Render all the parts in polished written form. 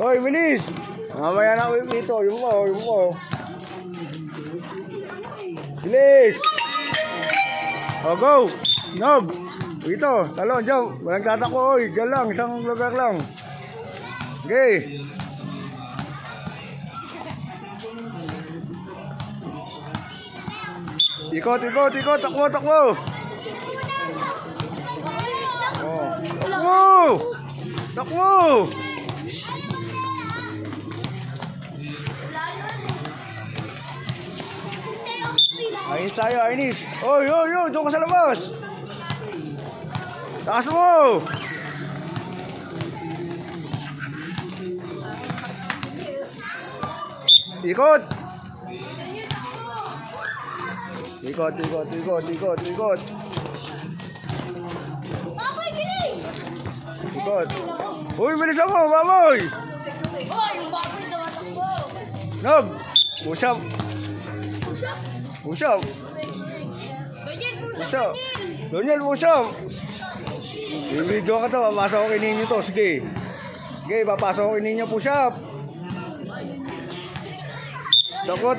Hoy, bilis! Mamaya na ako dito. Yung mo. Bilis! O, go! Nog! Dito, talon, dyan. Walang tatakbo, oy. Dyan lang, isang lugar lang. Okay. Ikot. Takbo. Takbo! Ayos tayo, Ainis. Oy, doon ka sa labas. Taas mo. Ikot. Ikot. Uy, bilisan mo, baboy. Nog, push up. Daniel, push up. I-video ka to, papasokin ninyo to. Sige, papasokin ninyo, push up. Takbo.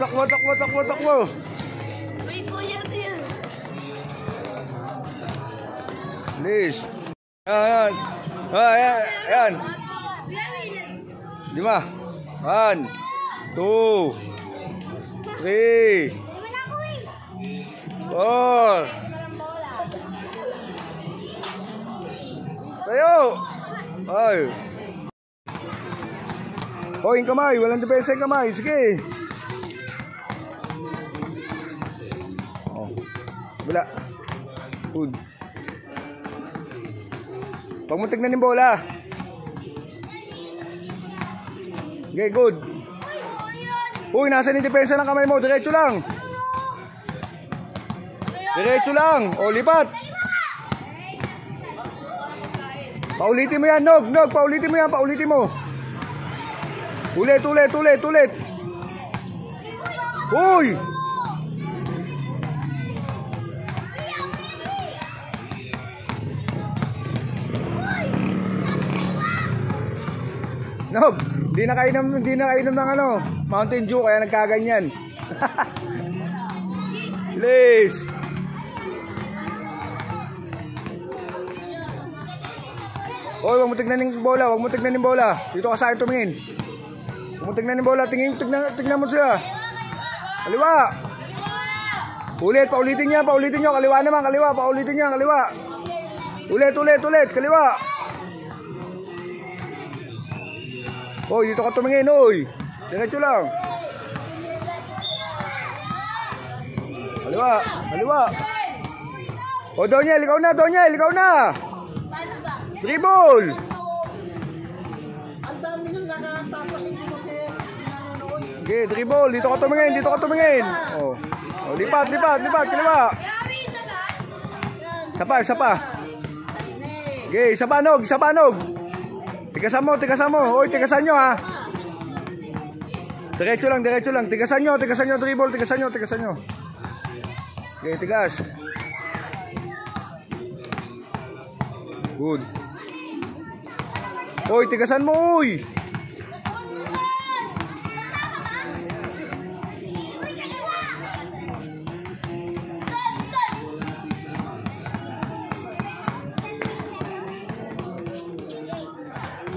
Please. Ayan. 5 1 2 3 4 Tayo. Ay. Hoy, yung kamay, walang depensa yung kamay. Sige. Oh. Wala. Good. Pag mo tignan yung bola. Okay, good. Uy, nasa yung depensa ng kamay mo. Diretso lang. O, lipat. Paulitin mo yan, Nog. Paulitin mo. Ulit. Uy! Nog, hindi na kainom ng Mountain Dew kaya nagkaganyan. Please. Oy, wag mo tignan yung bola. Dito ka sa akin tumingin. Wag mo tignan yung bola, tignan mo siya. Kaliwa. Paulitin niyo. Kaliwa naman, paulitin niya, kaliwa. Ulit, kaliwa. Oy, dito ka tumingin, oy. Diretso lang. Kaliwa. O, Doniel, ikaw na. Dribble. Ang dami nang nakatapos hindi mo nanonood. Okay, dribble. Dito ka tumingin. Oh, lipat, kaliwa. Isa pa. Okay, isa pa, Nog. Tigasan mo. Oy, tigasan nyo, ha. Diretso lang. Tigasan nyo, dribble. Tigasan nyo. Okay, tigas. Good. Oy, tigasan mo, oy.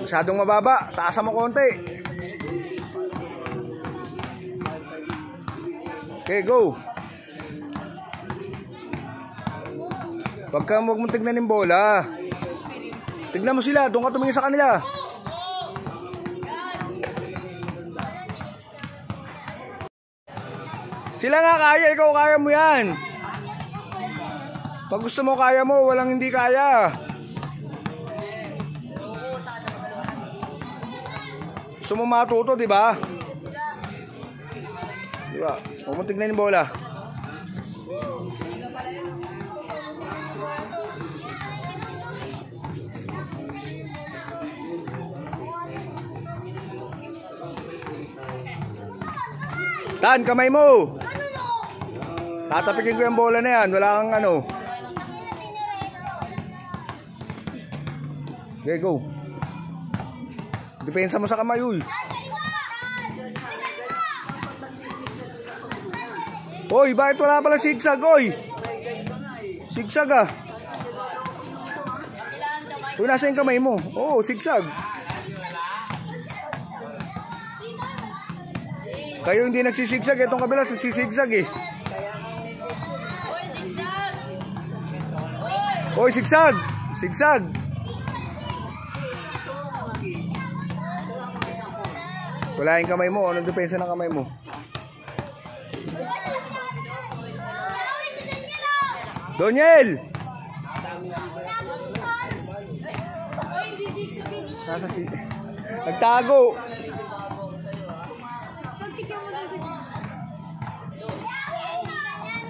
Masyadong mababa. Taasan mo konti. Okay, go. Wag mo tignan yung bola. Tignan mo sila. Doon ka tumingin sa kanila. Sila nga kaya. Ikaw kaya mo yan. Pag gusto mo kaya mo. Walang hindi kaya. Gusto mo matuto, di ba? Huwag mo tignan yung bola. Tan, kamay mo. Tatapikin ko yung bola na yan. Wala kang Okay, go. Depensa mo sa kamay, uy. Oy, bakit wala pala sigsag, oy? Sigsag ah. Uy, nasa yung kamay mo? Oo, sigsag. Kayo hindi nagsisigsag, itong kabila nagsisigsag eh. Oy, sigsag! Sigsag! Wala yung kamay mo. Anong depensa ng kamay mo? Doniel! Nasa si... Nagtago!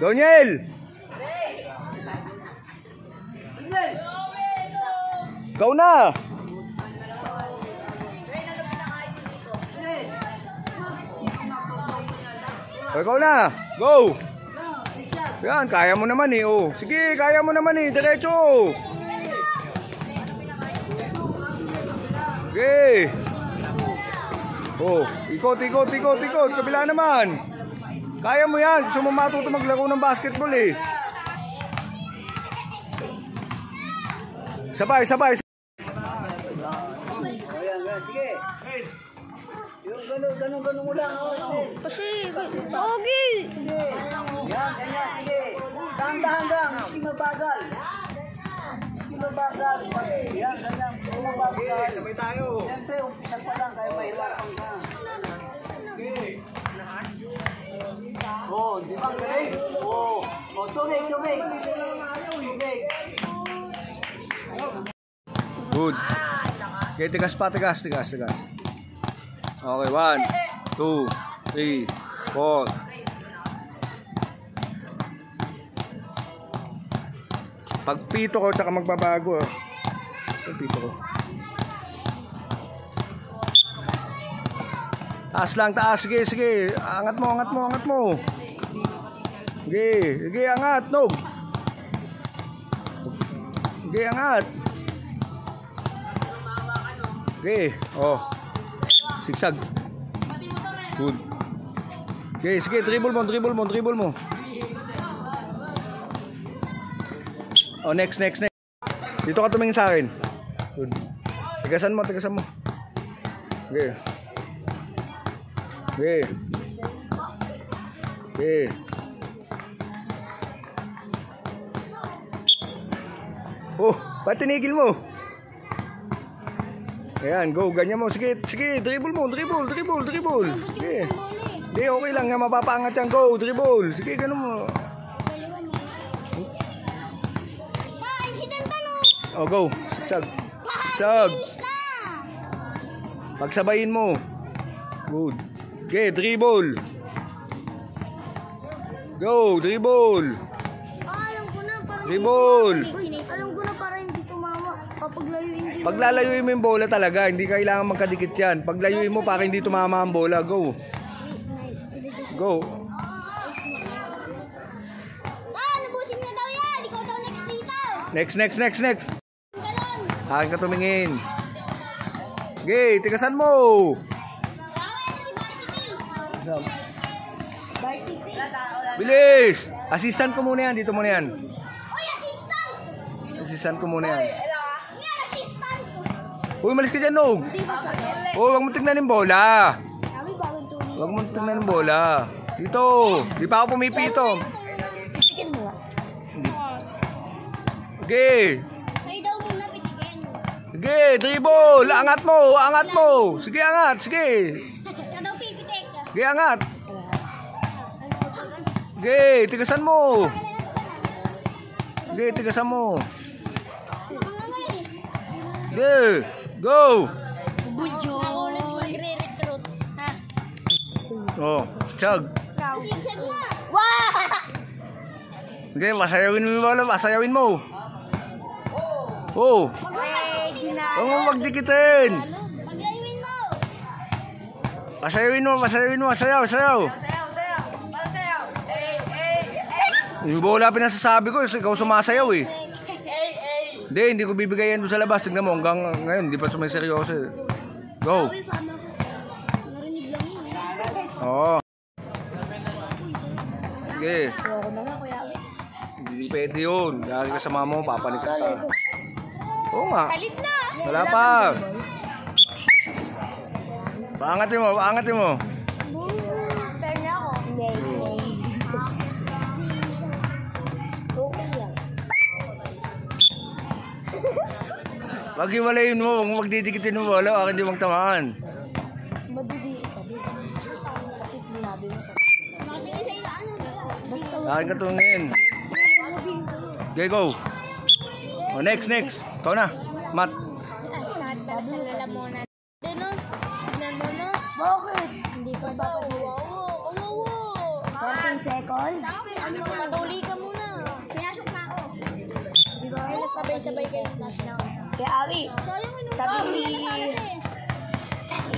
Doniel! Ikaw na! Ikaw na! Go! Yan, kaya mo naman eh. Oh. Sige, kaya mo naman eh. Diretso! Okay! Oh, ikot, ikot, ikot, ikot. Kabila naman. Kaya mo yan. Gusto mo matuto maglaro ng basketball eh. Sabay, sabay. Sige. Yung ganun mo lang. Kasi, Ogi! Yan, ganyan, sige. Dahan-dahan lang, hindi mabagal. Hindi mabagal. Yan, ganyan, hindi mabagal. Sabay tayo. Siyempre, umpisa pa lang, kaya mahirapan ka. Oh, di ba galing? Oh, tubig, tubig. Tubig. Good. Okay, tigas pa, tigas, tigas, tigas. Okay, 1, 2, 3, 4. Pagpito ko, tsaka magbabago. Pagpito ko. Taas lang, taas. Sige, sige. Angat mo, angat mo, angat mo. Sige, sige, angat. No. Sige, angat. Okay, oh. Sigsag. Good. Okay, sige, dribble mo, dribble mo, dribble mo. Oh, next, next, next. Dito ka tumingin sa akin. Good. Tigasan mo, tigasan mo. Okay. Okay. Okay. Oh, ba't tinigil mo? Ayan, go, ganyan mo. Sige, sige, dribble mo, dribble, dribble, dribble. Sige. Hindi, okay lang. Mapapangat yan. Go, dribble. Sige, ganun mo. Oh, go. Sag. Sag. Pagsabayin mo. Good. Okay, dribble. Go, dribble. Alam ko na, parang Dribble. alam ko na para hindi tumama. Papaglayuin din. Paglalayuin mo yung bola talaga, hindi kailangan magkadikit yan. Paglayuin mo para hindi tumama ang bola. Go. Go. Nabusin na daw yan. Ikaw daw next dito. Next, next, next, next. Galon. Akin ka tumingin. Okay, tigasan mo. Bilis. Assistant ko muna yan. Dito muna yan. Oy, assistant. Assistant ko muna yan. Yan, assistant. Uy, malis ka dyan, Nog. Di ba sa Oh, wag mo tignan yung bola. Kami bagong tuloy. Wag mo tignan yung bola. Dito. Di pa ako pumipito. Pitikin mo. Okay. Kayo daw muna pitikin. Sige, dribble. Angat mo, angat mo. Sige, angat. Sige. Kaya daw pipitik. Sige, angat. Sige, tigasan mo. Sige, tigasan mo. Sige, go. Budyo. Ulit magre-recruit. Ha? Oh, chug. Sigsag mo. Wow! Sige, masayawin mo yung bola, masayawin mo. Oh, huwag mo magdikitin. Paglayuin mo. Masayawin mo, masayawin mo, sayaw, sayaw. Yung bola pinasasabi ko, ikaw sumasayaw eh. Hindi ko bibigay yan doon sa labas. Tignan mo, hanggang ngayon, hindi pa sumaseryoso eh. Go. Narinig lang yun. Oo. Sige. Ayoko na nga, Kuya Awi. Hindi pwede yun. Lagi ka sa mama mo, papalikas ka. Oo nga. Palit na! Wala pa. Paangatin mo, paangatin mo. Fair na ako. Hindi. Okay yan. Pag hiwalayin mo, huwag magdidikitin mo. Wala, akin di magtamaan. Madidi. Kasi sinabi mo sa... Makatingin sa ano. Basta Akin ka tumingin. Okay, go. Oh, next. Ikaw na. Mat. Lahat pala sa lalamunan. Hindi no? Tignan mo no? Bakit? Hindi pa ba? Kawawa. 14 seconds? Matuli ka muna. Pinasok na ako. Hindi ba kayo sabay-sabay kayo na. Kaya Awi, sabi ni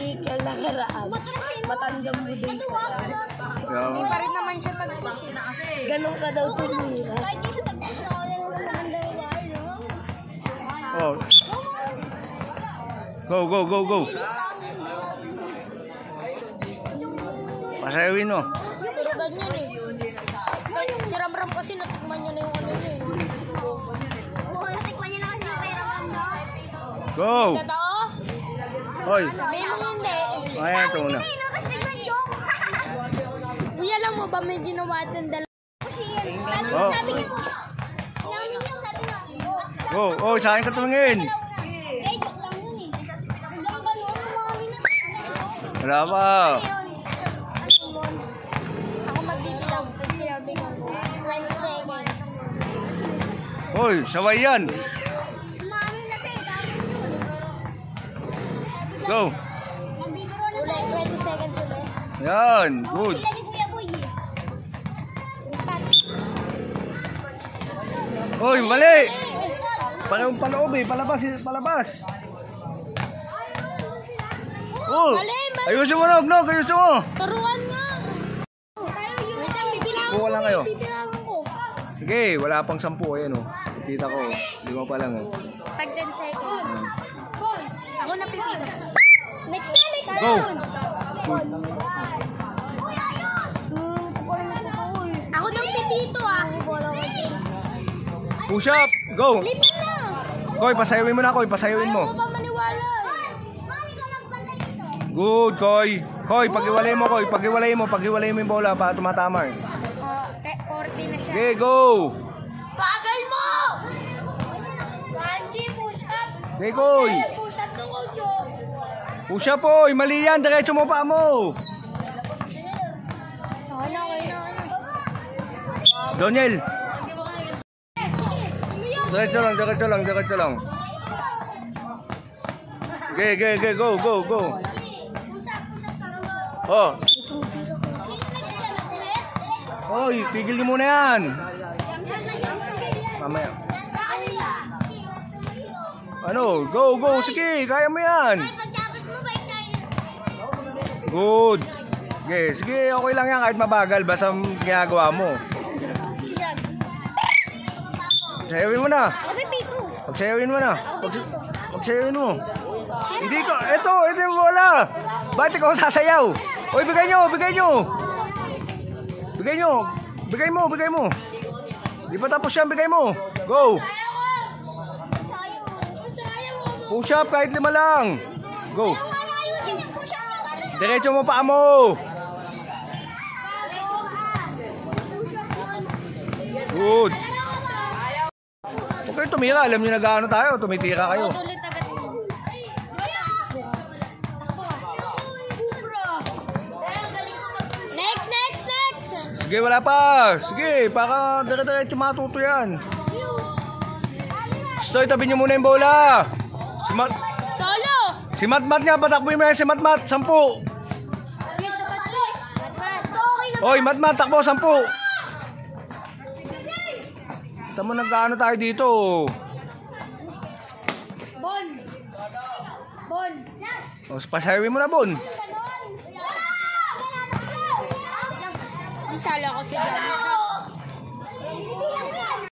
Ikaw lang karaan. Matanda mo din. Hindi pa rin naman siya tag-push. Ganun ka daw tumira. Kahit di siya tag-push ako yan. Maganda rin no? Oh. Go. Pasayawin mo. Pero ganyan eh. Si Ramram kasi natikman niya na yung ano niya eh. Oo, natikman niya na kasi yung kay Ramram no? Go. Totoo? Hoy. May mga hindi. Ayan, ito muna. Kuya, alam mo ba may ginawa doon dalawa? Kasi yan. Oh. Sabi niyo, namin yung sabi na. Go. Oh, sa akin ka tumingin. Eh, joke lang yun eh. Hanggang gano'n, umami na. Wala pa. Ako magbibilang. Sinabi ko. 20 seconds. Hoy, sabay yan. Umami na siya. Go. Nagbibiro na ulit. 20 seconds ulit. Yan. Good. Sila ni Kuya Boy eh. Hoy, mali. Paloob eh. Palabas. Oh. Mali. Ayusin mo, Nog. Ayusin mo. Turuan nga. Wait lang, bibilangan Kuha lang kayo. Bibilangan ko. Sige, wala pang 10. Ayan oh. Kita ko. 5 pa lang oh. Tag 10 seconds. Ako na pipito. Next na. Go. Ako nang pipito ah. Push up. Go. Limit na. Koy, pasayawin mo na, Koy. Pasayawin Ayaw mo. mo pa maniwala. Good, Koy. Koy, pag-iwalay mo, Koy. Pag-iwalay mo yung bola para tumatama eh. 40 na siya. Okay, go. Bagal mo! Kanji, push up. Okay, Koy. Push up ng Ocho. Push up, Koy. Mali yan. Diretso mo pa mo. Ano. Doniel. Diretso lang. Okay, go. Oh. Hoy, tigil niyo muna yan. Mamaya. Ano? Go. Sige, kaya mo yan. Good. Sige, okay lang yan kahit mabagal. Basta ginagawa mo. Sayawin mo na. Pagsayawin mo na. Pagsayawin mo. Hindi ko. Ito yung bola. Bakit ikaw sasayaw? Oy, bigay nyo. Bigay mo. Di pa tapos yan, bigay mo. Go. Push up kahit 5 lang. Go. Diretso mo pa mo. Good. Okay, tumira. Alam niyo na gaano tayo. Tumitira kayo. Next. Sige, wala pa. Sige, para dire-diretso matuto yan. Stoy, tabi niyo muna yung bola. Solo. Si Matmat nga, patakboy mo yan si Matmat. 10. Oy, Matmat, takbo, 10. Kita mo nagkaano tayo dito. Bon. O, pasayawin mo na, Bon. Isala ko si Bon.